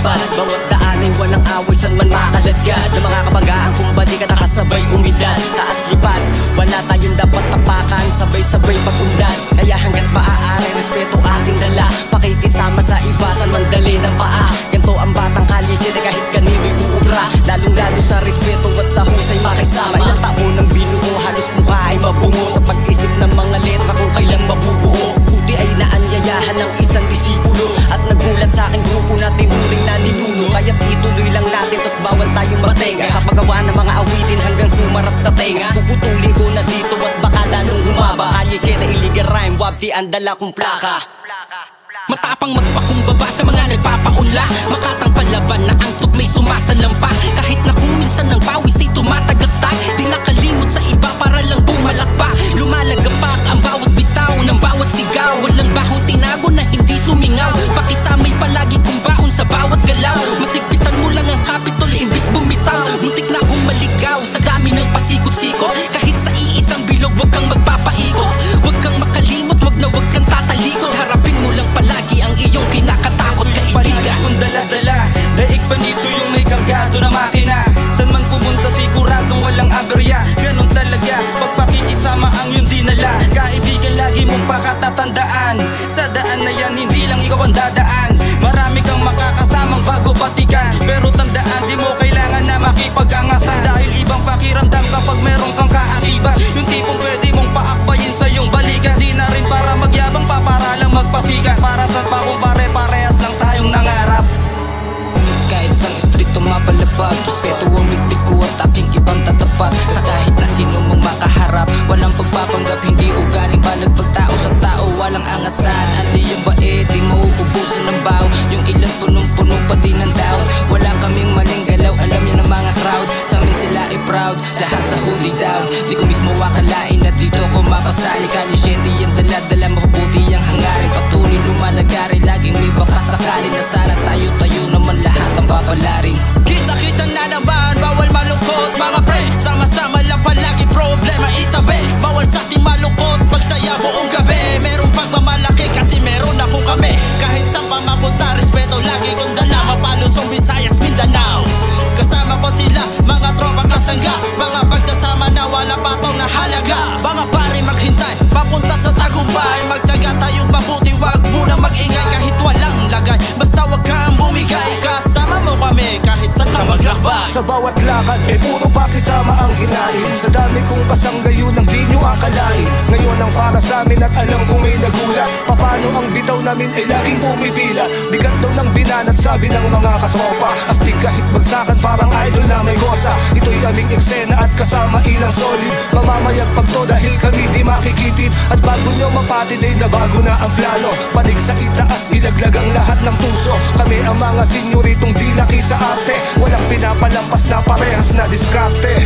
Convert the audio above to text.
lumilipad. Bawat daan ay walang away, san man makaladkad. Ng mga kabagaan kung balikan nakasabay umidad. Taas lipad, wala tayong dapat tapakan, sabay-sabay pagundan. Kaya hanggat maaari, respeto ating dala. Pakikisama sa iba, san man dali ng paa. Ganto ang batang kalisya na kahit kanino'y uubra. Lalong-lalo sa respeto at sa husay makisama. Ilang taon ng binuo, halos mukha ay mabungo. Sa pag-isip ng mga letra kung kailang mabubuo. Buti ay naanyayahan ng isang disipulo. At nagulat sa aking grupo na tinuring na ninuno. Kaya't ituloy lang natin at bawal tayong matenga. Sa paggawa ng mga awitin hanggang sumarap sa tenga. Puputulin ko na dito at baka lalong humaba. Kalye 7 illegal rhyme, wabdi ang dala kong plaka. Matapang magpakumbaba sa mga nagpapaunla. Makatang palaban na ang tugmay sumasalampa. Kahit na kung minsan ng pawis ay tumatagata. Di nakalimot sa iba para lang bumalakpa. Lumalagapak ang bawat bitaw ng bawat sigaw. Walang bahong tinago na hindi sumingaw. Pakisamay palagi kung baon sa bawat galaw. Masigpitan mo lang ang kapitol imbis bumitaw. Muntik na kong maligaw sa dami ng pasikot-sikot. Kahit sa iisang bilog wag kang magpapaikot. Wag kang makalimot, wag kang tatalikod. Harapin mo lang palagi ang iyong kinakatakot, kaibigan. Kung dala-dala, daig pa dito yung may kargado na makina. San man pumunta siguradong walang aberya. Ganon talaga, pagpakikisama ang iyong dinala. Kaibigan lagi mong pakatatandaan. Sa daan na yan, hindi lang ikaw ang dadaan. Marami kang makakasamang bago batikan. Pero tandaan, di mo kailangan na makipag-angasan. Dahil ibang pakiramdam kapag meron kang kaakibat. Yung tipong pwede mong paakbayin sa iyong balikan. Di na rin para magyabang pa, para lang magpasikat. Para sa pa kung pare-parehas lang tayong nangarap. Kahit sang istrikto mapalabag, respeto ang bigbig ko at aking ibang tatapat. Sa kahit na sino mong makaharap, walang pagpapanggap, hindi ugaling balag pagtao sa tao, walang angasan. Anli yung bait, di mo uubusan ng baw. Yung ilan punong-puno pa din ng doubt. Wala kaming maling galaw, alam niya ng mga crowd. Sa amin sila ay proud, lahat sa huli down. Di ko mismo akalain na dito ko makasali. Kalisyente yung dala-dala, mabuti ang hangarin. Patuloy lumalagari, laging may bakasakali. Na sana tayo-tayo naman lahat ang papalaring. Kita-kita na naman, bawal malungkot mga pre. Sama-sama lang palagi, problema itabi. Bawal sa ating malungkot, pagsaya buong gabi. Merong pagmamalaki kasi meron ako kami. Kahit sa pamapunta, respeto lagi kong dala. Mapalusong Visayas, Mindanao. Kasama ko sila, mga tropa kasangga. Mga pagsasama na wala patong na halaga. Mga pare maghintay, papunta sa tagumpay. Magtyaga tayong mabuti, wag muna mag-ingay. Kahit walang lagay, basta wag kang bumigay. Kasama mo kami, kahit saan ka maglakbay. Sa bawat lakad, puro pakisama ang hinahin. Sa dami kong kasanggayon ang di nyo akalain. Ngayon ang para sa amin at alam kong may nagulat. Paano ang bitaw namin ay laging pumipila. Bigat daw ng binanat, sabi ng mga katropa. Astig kahit bagsakan, parang idol na may gosa. Ito'y aming eksena at kasama ilang solid. Mamamayag pag to dahil kami di makikitip. At bago nyo mapatid ay nabago na ang plano. Panig sa itaas, ilaglag ang lahat ng puso. Kami ang mga senyoritong di laki sa arte. Walang pinapalampas na parehas na diskarte.